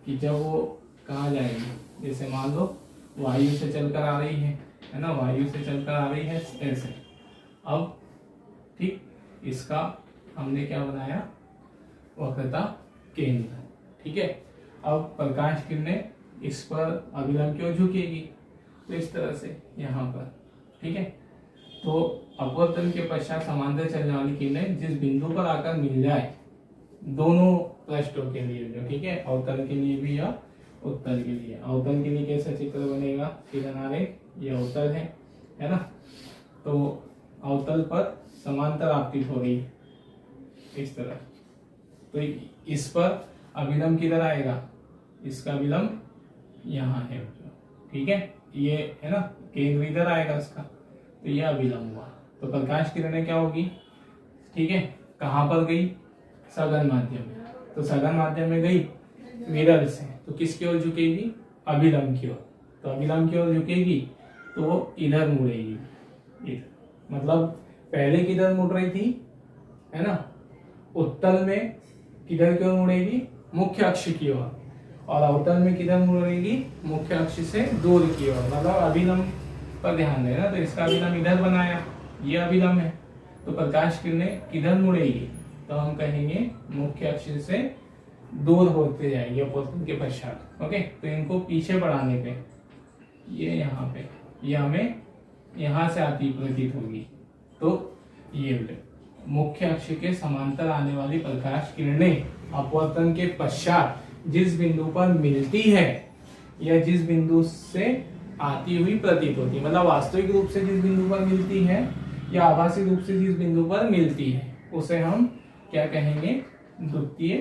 कि जब वो कहाँ जाएगी, जैसे मान लो वायु से चलकर आ रही है ना, वायु से चलकर आ रही है ऐसे। अब ठीक, इसका हमने क्या बनाया, वक्रता केंद्र, ठीक है। अब प्रकाश किरणें इस पर अभिलंब क्यों झुकेगी, तो इस तरह से यहाँ पर, ठीक है। तो अपवर्तन के पश्चात समांतर चलने वाली किरणें जिस बिंदु पर आकर मिल जाए, दोनों पृष्ठों के लिए जो, ठीक है, अवतल के लिए भी या उत्तल के लिए। अवतल के लिए कैसा चित्र बनेगा, किरण आरेख, ये अवतल है ना, तो अवतल पर समांतर आपतित हो रही है इस तरह, तो इस पर अभिलंब किधर आएगा, इसका अभिलंब यहाँ है, ठीक है, ये है ना, केंद्र इधर आएगा इसका, तो ये अभिलंब हुआ। तो प्रकाश किरणें क्या होगी, ठीक है, कहाँ पर गई, सघन माध्यम में, तो सघन माध्यम में गई मिरर से, तो किसकी ओर झुकेगी, अभिलंब की ओर, तो अभिलंब की ओर झुकेगी तो इधर मुड़ेगी, इधर, मतलब पहले किधर मुड़ रही थी, है ना, उत्तल में किधर की ओर मुड़ेगी, मुख्य अक्ष की ओर, और अवतल में किधर मुड़ेगी, मुख्य अक्ष से दूर की ओर, मतलब अभिलंब पर ध्यान देना। तो इसका अभिलंब इधर बनाया, ये अभिलंब है, तो प्रकाश किरणें किधर मुड़ेगी, तो हम कहेंगे मुख्य अक्ष से दूर होते जाएगी अपवर्तन के पश्चात, ओके। तो इनको पीछे बढ़ाने पे ये यहाँ पे, ये हमें यहाँ से आती प्रतीत होगी, तो ये मुख्य अक्ष के समांतर आने वाली प्रकाश किरणें अपवर्तन के पश्चात जिस बिंदु पर मिलती है या जिस बिंदु से आती हुई प्रतीत होती है, मतलब वास्तविक रूप से जिस बिंदु पर मिलती है या आभासी रूप से जिस बिंदु पर मिलती है, उसे हम क्या कहेंगे, द्वितीय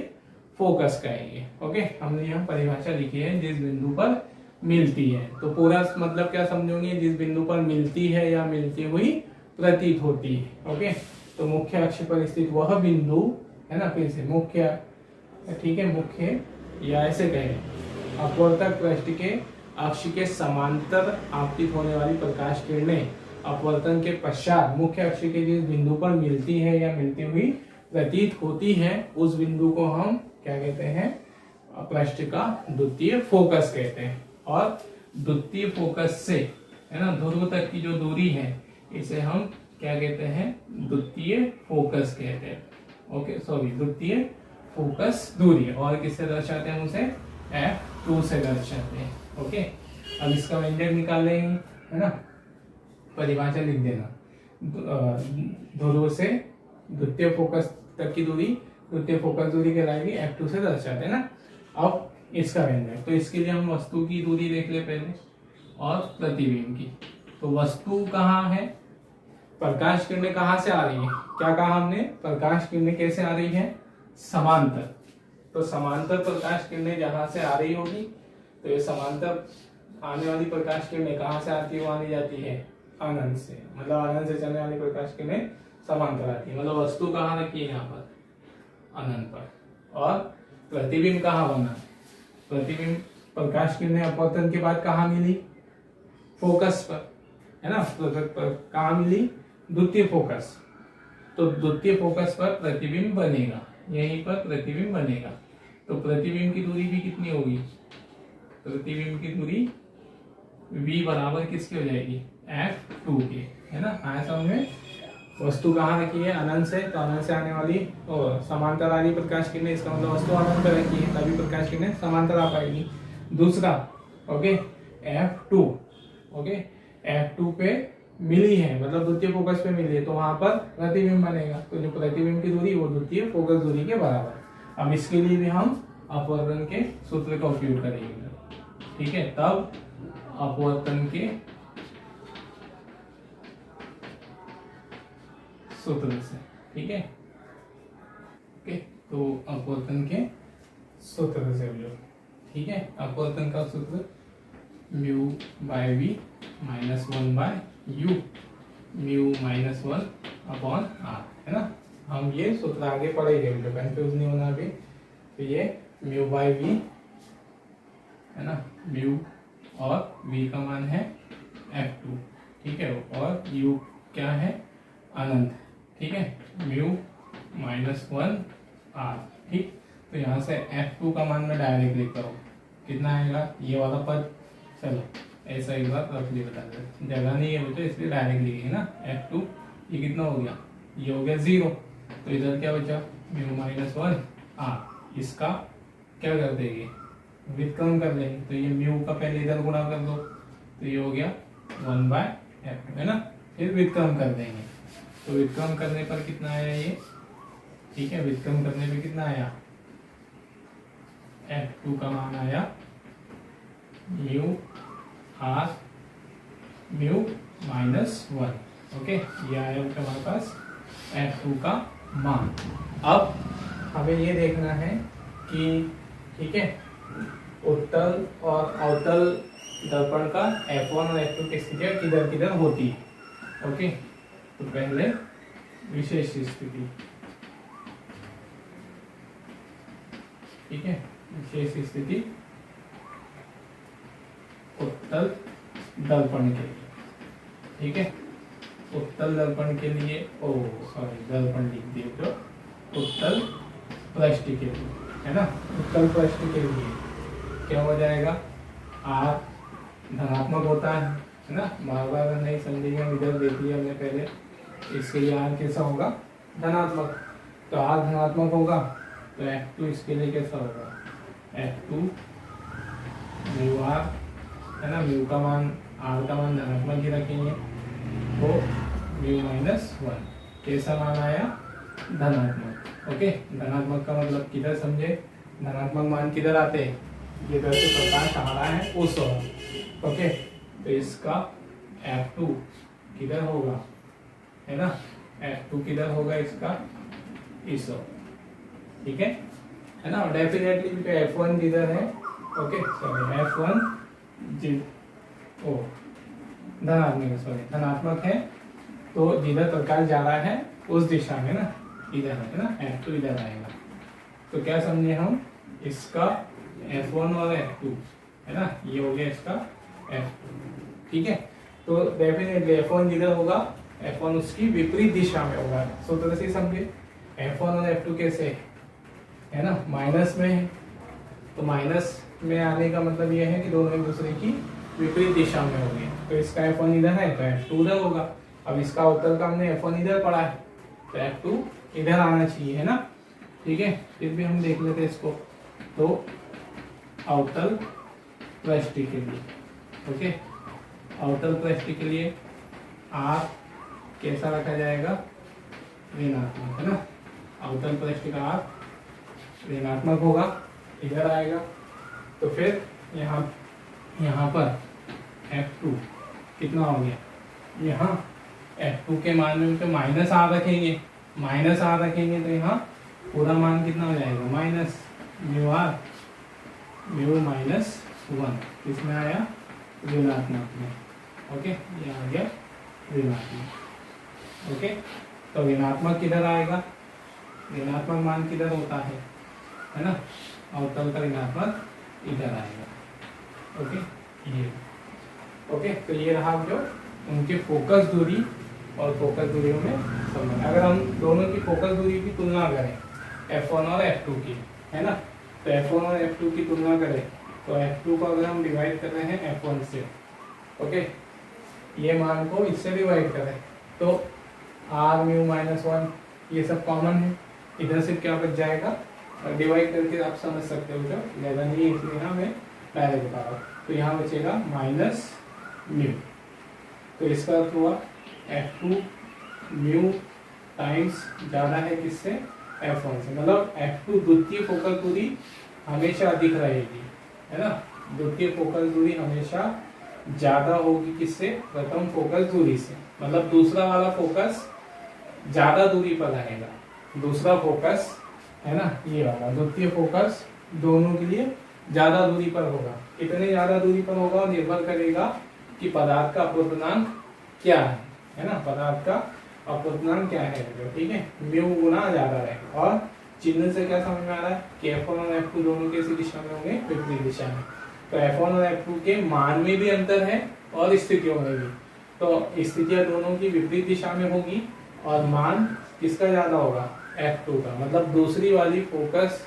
फोकस कहेंगे, ओके। हमने यहाँ परिभाषा लिखी है, जिस बिंदु पर मिलती है, तो पूरा मतलब क्या समझोगे, जिस बिंदु पर मिलती है या मिलती हुई प्रतीत होती है, ओके। तो मुख्य अक्ष पर स्थित वह बिंदु, है ना, फिर से मुख्य, ठीक है, मुख्य या ऐसे कहें अपवर्तक पृष्ठ के अक्ष के समांतर आपतित होने वाली प्रकाश किरणें अपवर्तन के पश्चात मुख्य अक्ष के जिस बिंदु पर मिलती है या मिलती हुई प्रतीत होती है, उस बिंदु को हम क्या कहते हैं, पृष्ठ का द्वितीय फोकस कहते हैं। और द्वितीय फोकस से, है ना, ध्रुव तक की जो दूरी है, इसे हम क्या कहते हैं, द्वितीय फोकस कहते हैं, ओके, सॉरी, द्वितीय फोकस दूरी। और किससे दर्शाते हैं उसे, F2 से दर्शाते हैं, ओके। अब इसका व्यंजक निकालेंगे, है ना, परिभाषा लिख देना, ध्रुव से द्वितीय फोकस तक की दूरी द्वितीय फोकस दूरी कहलाएगी, F2 से दर्शाते हैं ना। अब इसका व्यंजक, तो इसके लिए हम वस्तु की दूरी देख ले पहले और प्रतिबिंब की। तो वस्तु कहाँ है, प्रकाश किरणें कहाँ से आ रही है, क्या कहा हमने, प्रकाश किरणें कैसे आ रही है, समांतर। तो समांतर प्रकाश किरणें जहां से आ रही होगी, तो ये समांतर आने वाली प्रकाश किरणें कहाँ से आती है, मानी जाती है अनंत से, मतलब अनंत से चलने वाली प्रकाश किरणें समांतर आती है, मतलब वस्तु कहाँ रखी है, यहाँ पर अनंत पर। और प्रतिबिंब कहाँ बना, प्रतिबिंब प्रकाश किरणें अपवर्तन के बाद कहाँ मिली, फोकस पर, है ना, कहाँ मिली, द्वितीय फोकस। तो द्वितीय फोकस पर प्रतिबिंब बनेगा, यहीं पर प्रतिबिंब बनेगा। तो प्रतिबिंब की दूरी भी कितनी होगी, प्रतिबिंब की दूरी v बराबर किसकी हो जाएगी, F2 के, है ना, आया समझ में। वस्तु कहाँ रखी है, अनंत से, तो अनंत से आने वाली और समांतर आ रही प्रकाश किरणें, इसका मतलब वस्तु अनंत पे रखी है तभी प्रकाश किरणें समांतर आ पाएगी। दूसरा ओके F2 ओके F2 पे मिली है, मतलब द्वितीय फोकस पे मिली है, तो वहां पर प्रतिबिंब बनेगा, तो जो प्रतिबिंब की दूरी वो द्वितीय फोकस दूरी के बराबर। अब इसके लिए भी हम अपवर्तन के सूत्र का उपयोग करेंगे, ठीक है। तब अपवर्तन के सूत्र से, ठीक है ओके, तो अपवर्तन के सूत्र से जो, ठीक है, अपवर्तन का सूत्र mu by V minus 1/u mu minus 1/r है ना। हम ये सूत्र आगे पढ़ेंगे, जो कंफ्यूज नहीं होना अभी। तो ये म्यू बाय वी है ना, म्यू और v का मान है F2, ठीक है, और u क्या है, अनंत, ठीक है, म्यू माइनस 1/r, ठीक। तो यहाँ से F2 का मान मैं डायरेक्ट लिखता हूँ, कितना आएगा ये वाला पद, चलो ऐसा एक बार रफली बता दे, जगह नहीं है बच्चों इसलिए डायरेक्ट लिखेंगे ना। F2 ये कितना हो गया, ये हो गया 0, तो इधर क्या बचा, म्यू माइनस 1/r, इसका क्या कर देंगे, व्युत्क्रम कर लेंगे, तो ये म्यू का पहले इधर गुणा कर दो, तो ये हो गया 1/F2 है ना, फिर व्युत्क्रम कर देंगे, तो व्युत्क्रम करने पर कितना आया ये, ठीक है, व्युत्क्रम करने पे कितना आया, F2 का मान आया mu r mu minus 1, okay, ये आया हमारे पास F2 का मान। अब हमें ये देखना है कि, ठीक है, उत्तल और अवतल दर्पण का F1 और F2 की स्थितियां किधर किधर होती है, ओके। तो पहले विशेष स्थिति, ठीक है, विशेष स्थिति उत्तल दर्पण के लिए, ठीक है, उत्तल दर्पण के लिए, ओ सॉरी दर्पण लिख दिए, तो उत्तल पृष्ठ के लिए है ना, उत्तल पृष्ठ के लिए क्या हो जाएगा, R धनात्मक होता है ना, बार बार नहीं समझेंगे, इधर देख लिया हमने पहले, इसके लिए R कैसा होगा, धनात्मक, तो R धनात्मक होगा, तो F2 इसके लिए कैसा होगा, F2 म्यू R है ना, म्यू का मान, R का मान धनात्मक ही रखेंगे, तो म्यू माइनस 1, कैसा मान आया, धनात्मक, ओके। धनात्मक का मतलब किधर समझे, धनात्मक मान किधर आते हैं, ये इधर से प्रकाश आ रहा है उस ओर, ओके, तो इसका F2 किधर होगा, है ना, F2 किधर होगा इसका, इस ओर, ठीक है ना, डेफिनेटली भी F1 जिधर है, ओके, सॉरी F1 धनात्मक, सॉरी धनात्मक है, तो जिधर प्रकाश जा रहा है उस दिशा में ना, इधर है ना, F2 इधर आएगा, तो क्या समझे हम, इसका F1 और F2 है ना, ये हो गया इसका F2, ठीक है। तो डेफिनेटली F1 जिधर होगा, F1 उसकी विपरीत दिशा में होगा, सूत्र से समझे, F1 और F2 कैसे है ना, माइनस में है, तो माइनस में आने का मतलब यह है कि दोनों एक दूसरे की विपरीत दिशा में होंगे, तो इसका F1 इधर है तो F2 उधर होगा। अब इसका उत्तर का हमने F1 इधर पढ़ा है, तो F2 इधर आना चाहिए, है ना, ठीक है। फिर भी हम देख लेते हैं इसको, तो अवतल पृष्ठ के लिए, ओके, अवतल पृष्ठ के लिए R कैसा रखा जाएगा, ऋणात्मक, है ना, अवतल पृष्ठ का R ऋणात्मक होगा, इधर आएगा, तो फिर यहाँ पर F2 कितना हो गया, यहाँ F2 के मान में तो माइनस R रखेंगे, माइनस R रखेंगे, तो यहाँ पूरा मान कितना हो जाएगा, minus mu R mu minus 1, इसमें आया ऋणात्मक में, ओके, ये आ गया ऋणात्मक, ओके। तो ऋणात्मक किधर आएगा, ऋणात्मक मान किधर होता है ना, अवतल का ऋणात्मक इधर आएगा, ओके, ये, ओके। तो ये रहा जो उनके फोकस दूरी और फोकस दूरियों में संबंध। अगर हम दोनों की फोकस दूरी की तुलना करें F1 और F2 की, है ना, तो F1 और F2 की तुलना करें, तो F2 को अगर हम डिवाइड कर रहे हैं F1 से, ओके, ये मान को इससे डिवाइड करें, तो आर म्यू माइनस 1 ये सब कॉमन है, इधर से क्या बच जाएगा, डिवाइड करके आप समझ सकते हो जो 11 ही, इसलिए यहाँ मैं डायरेक्ट बता रहा हूँ। तो यहाँ बचेगा माइनस म्यू, तो इसका अर्थ हुआ F2 म्यू टाइम्स ज़्यादा है किससे, F1 से, मतलब F2 द्वितीय फोकल दूरी हमेशा अधिक रहेगी, है ना, द्वितीय फोकल दूरी हमेशा ज़्यादा होगी किससे, प्रथम फोकल दूरी से, मतलब दूसरा वाला फोकस ज़्यादा दूरी पर रहेगा, दूसरा फोकस है ना ये वाला, द्वितीय फोकस दोनों के लिए ज़्यादा दूरी पर होगा। कितने ज़्यादा दूरी पर होगा और निर्भर करेगा कि पदार्थ का अपवर्तनांक क्या है ना, पदार्थ का अपवर्तनांक क्या है, ठीक है, म्यू गुना ज़्यादा रहेगा। और चिन्ह से क्या समझ में आ रहा है कि F1 और F2 दोनों किसी दिशा में होंगे, विपरीत दिशा में, तो F1 और F2 के मान में भी अंतर है और स्थितियों में भी, तो स्थितियाँ दोनों की विपरीत दिशा में होगी और मान किसका ज़्यादा होगा, F2 का, मतलब दूसरी वाली फोकस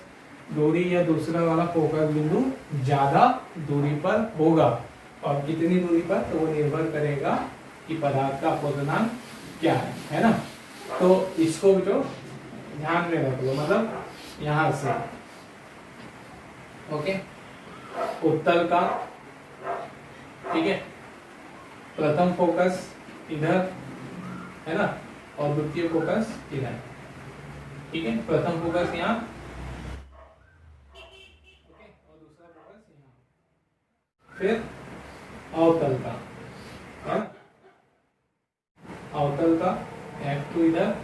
दूरी या दूसरा वाला फोकस बिंदु ज़्यादा दूरी पर होगा। और कितनी दूरी पर, तो वो निर्भर करेगा कि पदार्थ का अपवर्तनांक क्या है ना। तो इसको जो ध्यान में रख लो, मतलब यहाँ से ओके, उत्तल का, ठीक है, प्रथम फोकस इधर है ना और द्वितीय फोकस इधर, ठीक है, प्रथम फोकस यहाँ और दूसरा फोकस यहाँ, फिर अवतल का है, अवतल का F2 इधर,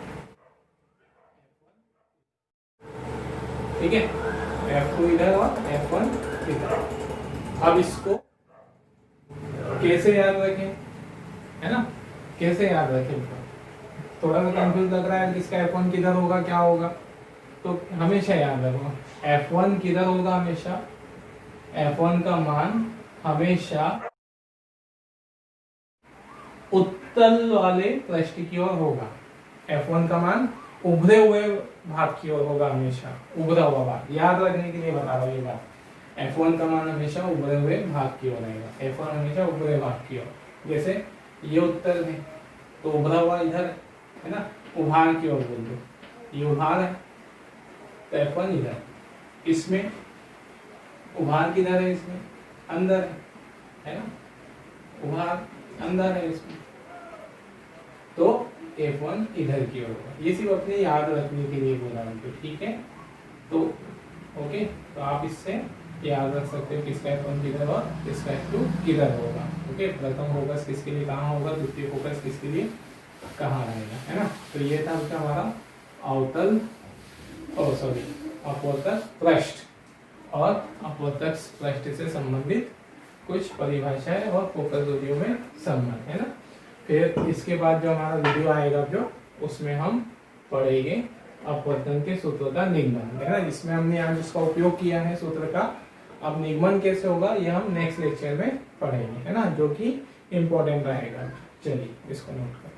ठीक है, F2 इधर और F1 इधर। अब इसको कैसे याद रखें, है ना, कैसे याद रखें, थोड़ा सा कंफ्यूज लग रहा है किसका F1 किधर होगा क्या होगा, तो हमेशा याद रखो F1 किधर होगा, हमेशा F1 का मान हमेशा उत्तल वाले पृष्ठ की ओर होगा, F1 का मान उभरे हुए भाग की ओर होगा, हमेशा उभरा हुआ भाग, याद रखने के लिए बता रहा हूँ ये बात, F1 का मान हमेशा उभरे हुए भाग की ओर रहेगा, F1 हमेशा उभरे भाग की ओर, जैसे ये उत्तर है तो उभरा हुआ इधर है ना, उभार की ओर बोल दो, ये उभार है तो F1 इधर, इसमें उभार किधर है, इसमें अंदर है ना, उभार अंदर है इसमें, तो F1 इधर की ओर होगा। ये सिर्फ अपने याद रखने के लिए बोला हमको, ठीक है, तो ओके, तो आप इससे याद रख सकते हो किसका F1 किधर और किसका F2 किधर होगा, ओके, प्रथम फोकस किसके लिए कहाँ होगा, द्वितीय फोकस किसके लिए कहाँ रहेगा, है ना। तो ये था उसका हमारा अवतल अपवर्तक पृष्ठ और अपवर्तक पृष्ठ से संबंधित कुछ परिभाषाएं और फोकस दूरियों में संबंध, है ना। फिर इसके बाद जो हमारा वीडियो आएगा जो, उसमें हम पढ़ेंगे अपवर्तन के सूत्रों का निगमन, है ना, जिसमें हमने आज इसका उपयोग किया है सूत्र का। अब निगमन कैसे होगा ये हम नेक्स्ट लेक्चर में पढ़ेंगे, है ना, जो कि इम्पोर्टेंट रहेगा। चलिए इसको नोट करें।